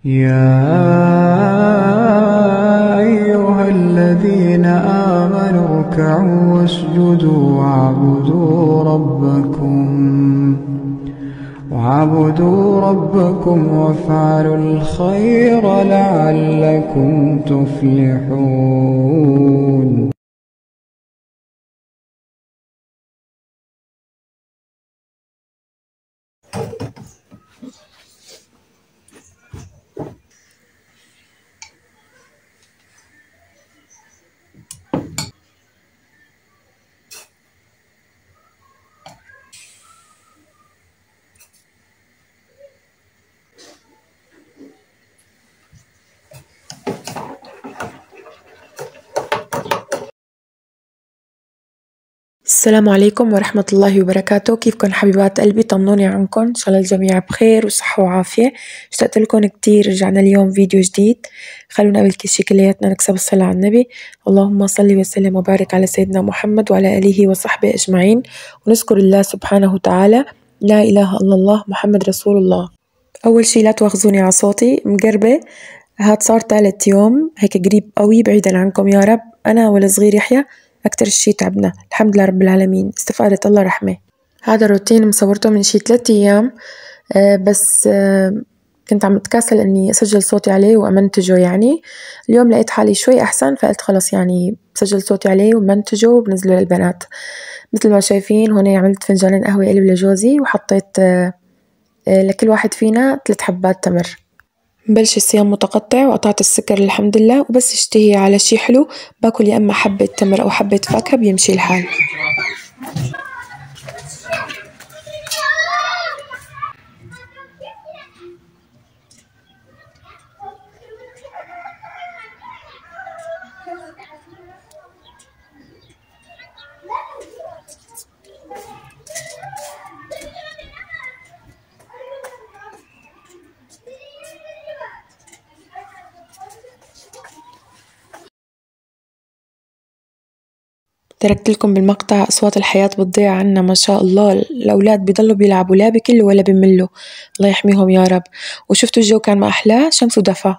يا أيها الذين آمنوا اركعوا واسجدوا وعبدوا ربكم وافعلوا الخير لعلكم تفلحون. السلام عليكم ورحمة الله وبركاته. كيفكن حبيبات قلبي؟ طمنوني عنكم، إن شاء الله الجميع بخير وصحة وعافية. اشتقت لكم كتير. رجعنا اليوم فيديو جديد. خلونا قبل كل شي كلياتنا نكسب الصلاة على النبي. اللهم صل وسلم وبارك على سيدنا محمد وعلى آله وصحبه أجمعين، ونذكر الله سبحانه وتعالى. لا إله إلا الله محمد رسول الله. أول شي لا تواخذوني على صوتي مقربة، هاد صار 3 يوم هيك قريب قوي بعيدا عنكم يا رب. أنا والصغير يحيى أكتر شي تعبنا، الحمد لله رب العالمين، استفادة الله رحمة. هذا الروتين مصورته من شي 3 أيام بس كنت عم اتكاسل اني اسجل صوتي عليه وامنتجه. يعني اليوم لقيت حالي شوي احسن، فقلت خلص يعني بسجل صوتي عليه ومنتجه وبنزله للبنات. مثل ما شايفين هون عملت فنجانين قهوة إلي ولجوزي، وحطيت لكل واحد فينا 3 حبات تمر. مبلش الصيام متقطع وقطعت السكر الحمد لله، وبس اشتهي على شي حلو باكل يا اما حبة تمر او حبة فاكهة بيمشي الحال. تركت لكم بالمقطع أصوات الحياة بتضيع عنا ما شاء الله. الأولاد بيضلوا بيلعبوا، لا بكلوا ولا بملوا، الله يحميهم يا رب. وشفتوا الجو كان ما أحلاه، شمس ودفا.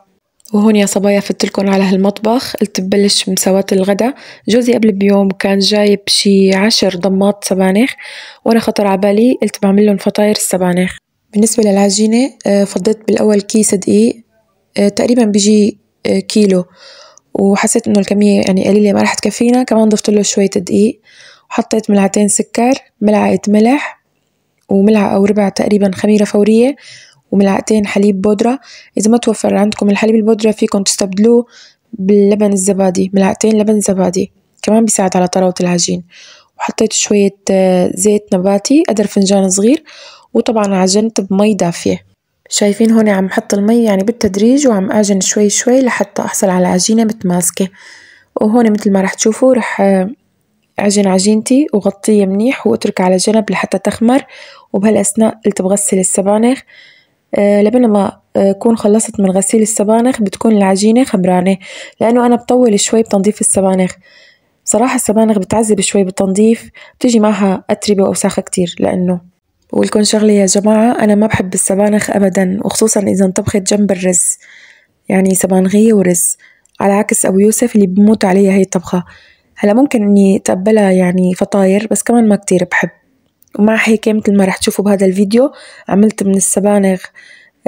وهون يا صبايا فتلكن على هالمطبخ. قلت ببلش مساواة الغدا. جوزي قبل بيوم كان جايب شي 10 ضمات سبانخ، وأنا خطر عبالي قلت بعملن فطاير السبانخ. بالنسبة للعجينة فضيت بالأول كيس دقيق تقريبا بيجي كيلو، وحسيت انه الكمية يعني قليلة ما رح تكفينا، كمان ضفت له شوية دقيق، وحطيت ملعقتين سكر، ملعقة ملح، وملعقة أو ربع تقريبا خميرة فورية، وملعقتين حليب بودرة. إذا ما توفر عندكم الحليب البودرة فيكم تستبدلوه باللبن الزبادي، ملعقتين لبن زبادي كمان بيساعد على طراوة العجين. وحطيت شوية زيت نباتي قدر فنجان صغير، وطبعا عجنت بمي دافية. شايفين هون عم حط المي يعني بالتدريج، وعم أعجن شوي شوي لحتى أحصل على عجينة متماسكة. وهون مثل ما رح تشوفوا رح أعجن عجينتي وغطيه منيح وأترك على جنب لحتى تخمر. وبهالأثناء قلت بغسل السبانخ. لبنما أكون خلصت من غسيل السبانخ بتكون العجينة خمرانة، لأنه أنا بطول شوي بتنظيف السبانخ. صراحة السبانخ بتعذب شوي بالتنظيف، بتيجي معها أتربة وأوساخة كتير. لأنه ولكن شغلة يا جماعة، أنا ما بحب السبانخ أبدا، وخصوصا إذا انطبخت جنب الرز، يعني سبانخية ورز، على عكس أبو يوسف اللي بموت عليها هي الطبخة. هلا ممكن إني أتقبلها يعني فطاير، بس كمان ما كتير بحب. ومع هيك مثل ما رح تشوفوا بهذا الفيديو عملت من السبانخ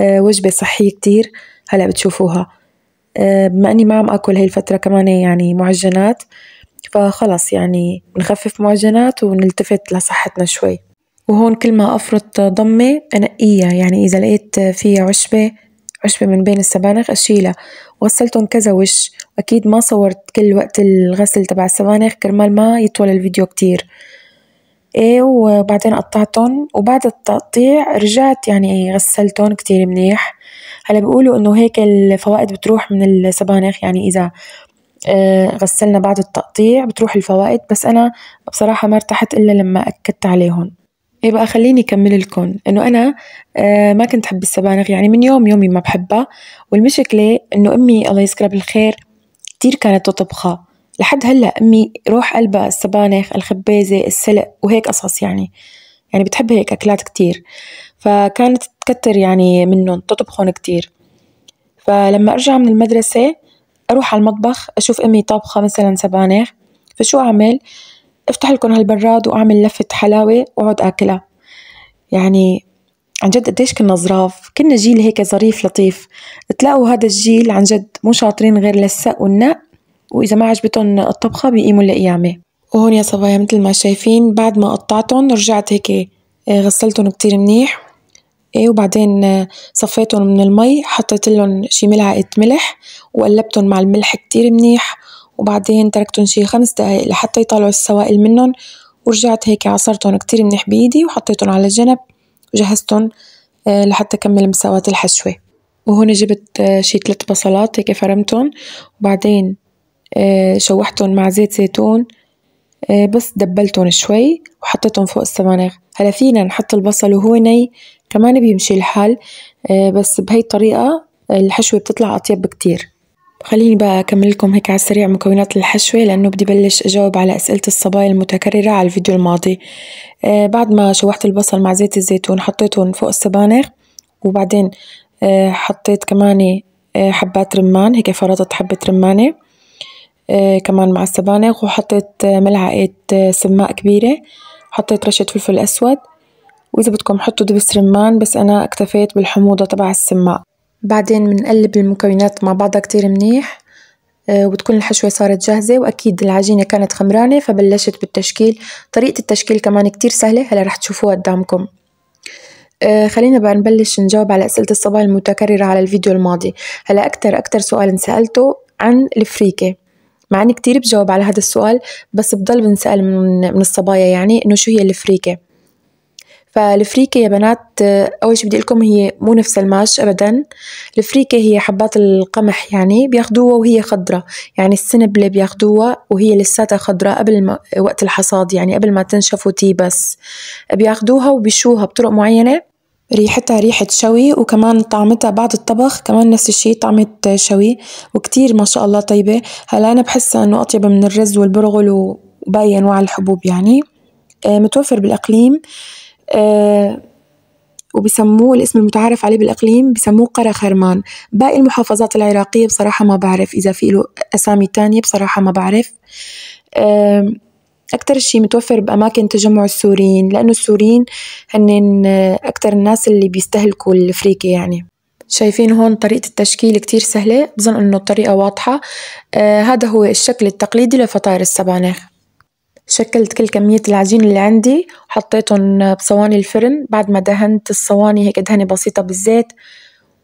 وجبة صحية كتير. هلا بتشوفوها. بما إني ما عم أكل هاي الفترة كمان يعني معجنات، فخلص يعني نخفف معجنات ونلتفت لصحتنا شوي. وهون كل ما أفرط ضمة أنقيها، يعني إذا لقيت فيها عشبة من بين السبانخ أشيلها. وغسلتهم كذا وش، أكيد ما صورت كل وقت الغسل تبع السبانخ كرمال ما يطول الفيديو كتير. وبعدين قطعتهم، وبعد التقطيع رجعت يعني غسلتهم كتير منيح. هلا بيقولوا إنه هيك الفوائد بتروح من السبانخ، يعني إذا غسلنا بعد التقطيع بتروح الفوائد، بس أنا بصراحة ما ارتحت إلا لما أكدت عليهم. ايه بقى خليني اكمل لكم انه انا ما كنت احب السبانخ، يعني من يومي ما بحبها. والمشكله انه امي الله يذكرها بالخير كتير كانت تطبخها لحد هلا. امي روح قلبها السبانخ، الخبيزه، السلق وهيك قصص، يعني بتحب هيك اكلات كتير، فكانت تكتر يعني منهم تطبخهم كتير. فلما أرجع من المدرسة أروح على المطبخ أشوف أمي طابخة مثلا سبانخ، فشو أعمل؟ أفتح لكم هالبراد وأعمل لفة حلاوة وأقعد أكلها. يعني عن جد قديش كنا ظراف، كنا جيل هيك ظريف لطيف. تلاقوا هذا الجيل عن جد مو شاطرين غير للسق والنق، وإذا ما عجبتهم الطبخة بيقيموا لقيامة. وهون يا صبايا مثل ما شايفين بعد ما قطعتهم رجعت هيك غسلتهم كتير منيح، وبعدين صفيتهم من المي، حطيت لهم شي ملعقة ملح وقلبتهم مع الملح كتير منيح، وبعدين تركتهم شي 5 دقايق لحتى يطلعوا السوائل منهم، ورجعت هيك عصرتهم كتير منيح بإيدي وحطيتهم على جنب وجهزتهم لحتى أكمل مساواة الحشوة. وهون جبت شي 3 بصلات هيك فرمتهم، وبعدين شوحتهم مع زيت زيتون، بس دبلتهم شوي وحطيتهم فوق السبانخ. هلا فينا نحط البصل وهو ني كمان بيمشي الحال، بس بهي الطريقة الحشوة بتطلع أطيب بكتير. خليني بقى أكمل لكم هيك على السريع مكونات الحشوة، لأنه بدي بلش أجاوب على أسئلة الصبايا المتكررة على الفيديو الماضي. بعد ما شوحت البصل مع زيت الزيتون حطيتهم فوق السبانخ، وبعدين حطيت كمان حبات رمان، هيك فرطت حبة رمانة كمان مع السبانخ، وحطيت ملعقة سماق كبيرة، حطيت رشة فلفل أسود، وإذا بدكم حطوا دبس رمان بس أنا اكتفيت بالحموضة تبع السماق. بعدين بنقلب المكونات مع بعضها كتير منيح، وبتكون الحشوة صارت جاهزة، وأكيد العجينة كانت خمرانة فبلشت بالتشكيل. طريقة التشكيل كمان كتير سهلة، هلا رح تشوفوها قدامكم. خلينا بقى نبلش نجاوب على أسئلة الصبايا المتكررة على الفيديو الماضي. هلا أكتر سؤال انسألته عن الفريكة، مع أني كتير بجاوب على هذا السؤال بس بضل بنسأل من الصبايا، يعني إنه شو هي الفريكة. فالفريكة يا بنات أول شي بدي لكم هي مو نفس الماش أبدا. الفريكة هي حبات القمح، يعني بياخدوها وهي خضرة، يعني السنبلة بياخدوها وهي لساتها خضرة قبل ما وقت الحصاد، يعني قبل ما تنشف وتيبس بياخدوها وبيشوها بطرق معينة، ريحتها ريحة شوي، وكمان طعمتها بعد الطبخ كمان نفس الشي طعمة شوي، وكتير ما شاء الله طيبة. هلا أنا بحسها إنه أطيب من الرز والبرغل وباقي أنواع الحبوب. يعني متوفر بالأقليم، وبسموه الاسم المتعارف عليه بالأقليم بسموه قرا خرمان. باقي المحافظات العراقية بصراحة ما بعرف إذا في له أسامي تانية، بصراحة ما بعرف. أكتر شي متوفر بأماكن تجمع السوريين، لأنه السوريين هن أكتر الناس اللي بيستهلكوا الفريكة. يعني شايفين هون طريقة التشكيل كتير سهلة، بظن إنه الطريقة واضحة. هذا هو الشكل التقليدي لفطاير السبانخ. شكلت كل كمية العجين اللي عندي وحطيتهم بصواني الفرن، بعد ما دهنت الصواني هيك دهنة بسيطة بالزيت،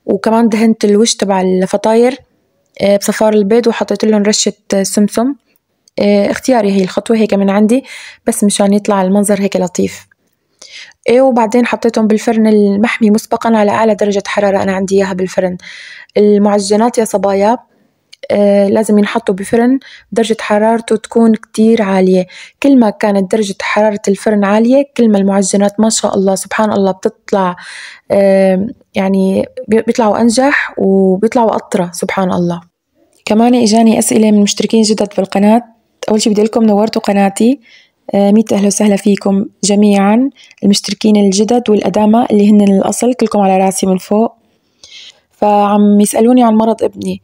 وكمان دهنت الوش تبع الفطاير بصفار البيض، وحطيت لهم رشة سمسم. اختياري هي الخطوة هيك من عندي، بس مشان يطلع المنظر هيك لطيف. وبعدين حطيتهم بالفرن المحمي مسبقا على أعلى درجة حرارة أنا عندي إياها بالفرن. المعجنات يا صبايا لازم ينحطوا بفرن درجة حرارته تكون كتير عالية. كل ما كانت درجة حرارة الفرن عالية كل ما المعجنات ما شاء الله سبحان الله بتطلع يعني بيطلعوا أنجح وبيطلعوا أطرى سبحان الله. كمان إجاني أسئلة من مشتركين جدد بالقناة. أول شي بدي لكم نورتوا قناتي، 100 أهلا وسهلا فيكم جميعا المشتركين الجدد والأدامة اللي هن الأصل، كلكم على راسي من فوق. فعم يسألوني عن مرض ابني،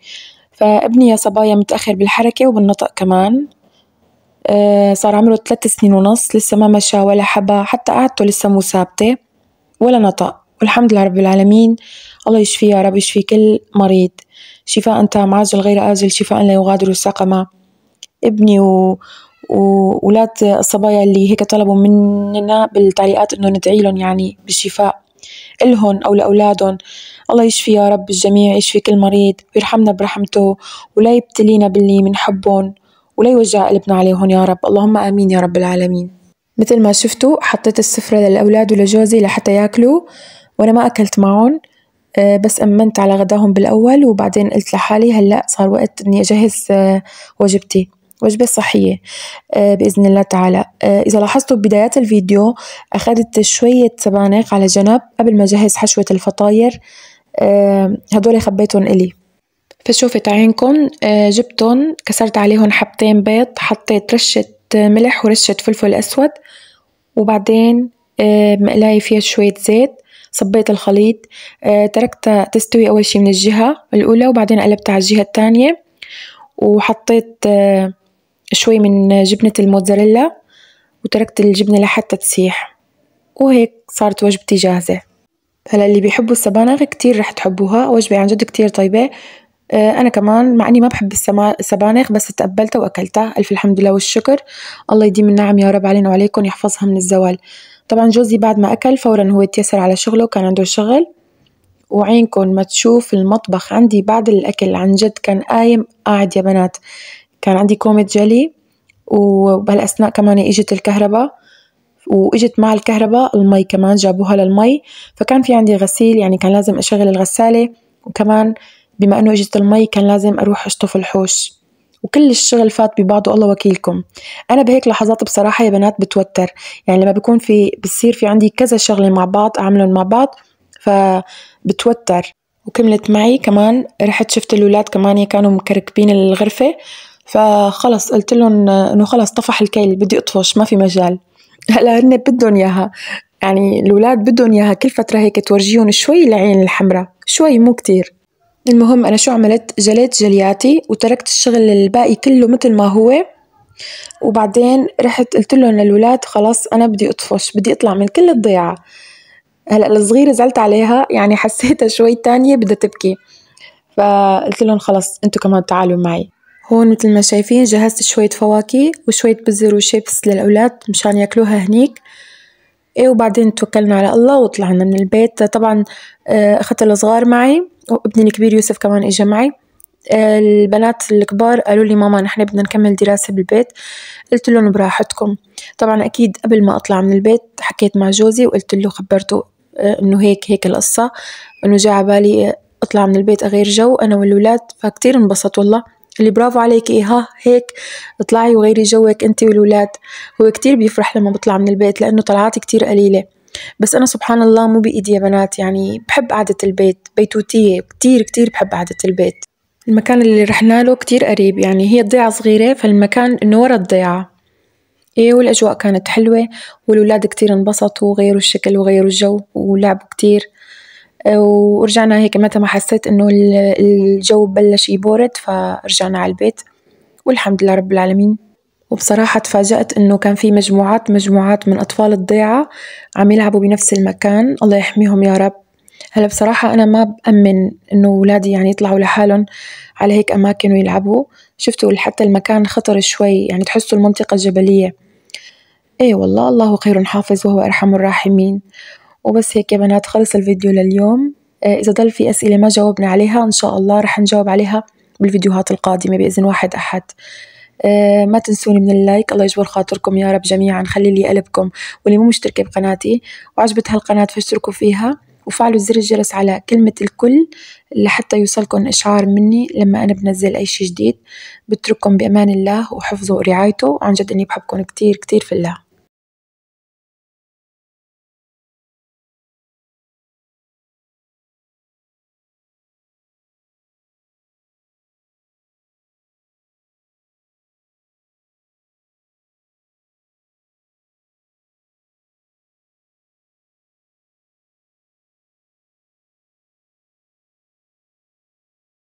فابني يا صبايا متأخر بالحركة وبالنطق كمان. صار عمره 3 سنين ونص، لسه ما مشى ولا حبى، حتى قعدته لسه مو ثابتة ولا نطق، والحمد لله رب العالمين. الله يشفيه يا رب، يشفي كل مريض شفاء تام عاجل غير آجل، شفاء لا يغادر سقما. ابني وولاد الصبايا اللي هيك طلبوا مننا بالتعليقات إنه ندعي لهم يعني بالشفاء إلهن أو لأولادهم. الله يشفي يا رب الجميع، يشفي كل مريض ويرحمنا برحمته، ولا يبتلينا باللي منحبهم، ولا يوجع قلبنا عليهم يا رب، اللهم آمين يا رب العالمين. مثل ما شفتوا حطيت السفرة للأولاد ولجوزي لحتى ياكلوا، وأنا ما أكلت معهم، بس أمنت على غداهم بالأول، وبعدين قلت لحالي هلأ صار وقت إني أجهز وجبتي، وجبة صحية بإذن الله تعالى. إذا لاحظتوا ببدايات الفيديو أخذت شوية سبانخ على جنب قبل ما أجهز حشوة الفطاير، هدول خبيتهم إلي. فشوفت عينكم جبتهم كسرت عليهم حبتين بيض، حطيت رشة ملح ورشة فلفل أسود، وبعدين مقلاية فيها شوية زيت، صبيت الخليط، تركتها تستوي أول شي من الجهة الأولى وبعدين قلبتها على الجهة الثانية، وحطيت شوي من جبنة الموتزاريلا وتركت الجبنة لحتى تسيح، وهيك صارت وجبتي جاهزة. هلا اللي بيحبوا السبانخ كتير رح تحبوها، وجبة عن جد كتير طيبة. أنا كمان مع إني ما بحب السبانخ بس تقبلتها وأكلتها، ألف الحمد لله والشكر. الله يديم النعم يا رب علينا وعليكم، يحفظها من الزوال. طبعا جوزي بعد ما أكل فورا هو تيسر على شغله، كان عنده شغل، وعينكم ما تشوف المطبخ عندي بعد الأكل عن جد كان قايم قاعد يا بنات. كان عندي كومة جلي، وبهالأثناء كمان إجت الكهرباء، وإجت مع الكهرباء المي كمان جابوها للمي، فكان في عندي غسيل، يعني كان لازم أشغل الغسالة، وكمان بما أنه إجت المي كان لازم أروح أشطف الحوش، وكل الشغل فات ببعضه الله وكيلكم. أنا بهيك لحظات بصراحة يا بنات بتوتر، يعني لما بيكون بصير في عندي كذا شغلة مع بعض أعملهم مع بعض فبتوتر. وكملت معي كمان، رحت شفت الأولاد كمان كانوا مكركبين الغرفة، فخلص قلت لهم إنه خلص طفح الكيل بدي أطفش ما في مجال. هلا هن بدهم إياها، يعني الأولاد بدهم إياها كل فترة هيك تورجيهم شوي العين الحمراء، شوي مو كتير. المهم أنا شو عملت، جليت جلياتي وتركت الشغل الباقي كله مثل ما هو، وبعدين رحت قلت لهم للولاد خلاص أنا بدي أطفش، بدي أطلع من كل الضيعة. هلأ الصغيرة زعلت عليها، يعني حسيتها شوي تانية بدها تبكي، فقلت لهم خلاص أنتوا كمان تعالوا معي. هون مثل ما شايفين جهزت شوية فواكه وشوية بزر وشيبس للأولاد مشان ياكلوها هنيك. وبعدين توكلنا على الله وطلعنا من البيت. طبعا أخذت الصغار معي، وابني الكبير يوسف كمان إجا معي. البنات الكبار قالوا لي ماما نحن بدنا نكمل دراسة بالبيت، قلت لهم براحتكم. طبعا أكيد قبل ما أطلع من البيت حكيت مع جوزي وقلت له خبرته إنه هيك القصة، إنه جاء على بالي أطلع من البيت أغير جو أنا والولاد، فكتير انبسط والله. اللي برافو عليك ها هيك اطلعي وغيري جوك أنت والولاد. هو كتير بيفرح لما بطلع من البيت لأنه طلعاتي كتير قليلة، بس أنا سبحان الله مو بإيدي يا بنات، يعني بحب قعدة البيت، بيتوتية كتير كتير بحب قعدة البيت. المكان اللي رحنا له كتير قريب، يعني هي الضيعة صغيرة فالمكان إنه ورا الضيعة. والأجواء كانت حلوة، والولاد كتير انبسطوا وغيروا الشكل وغيروا الجو ولعبوا كتير. ورجعنا هيك متى ما حسيت إنه الجو بلش يبورد فرجعنا على البيت، والحمد لله رب العالمين. وبصراحة تفاجأت إنه كان في مجموعات من أطفال الضيعة عم يلعبوا بنفس المكان، الله يحميهم يا رب. هلا بصراحة أنا ما بأمن إنه أولادي يعني يطلعوا لحالهم على هيك أماكن ويلعبوا. شفتوا حتى المكان خطر شوي، يعني تحسوا المنطقة جبلية. والله الله خير حافظ وهو أرحم الراحمين. وبس هيك يا بنات خلص الفيديو لليوم. إذا ضل في أسئلة ما جاوبنا عليها إن شاء الله رح نجاوب عليها بالفيديوهات القادمة بإذن واحد أحد. ما تنسوني من اللايك، الله يجبر خاطركم يا رب جميعا، خلي لي قلبكم. واللي مو مشتركة بقناتي وعجبت هالقناة فاشتركوا فيها وفعلوا زر الجرس على كلمة الكل لحتى يوصلكم إشعار مني لما أنا بنزل أي شي جديد. بترككم بأمان الله وحفظه ورعايته، وعن جد إني بحبكم كتير كتير في الله.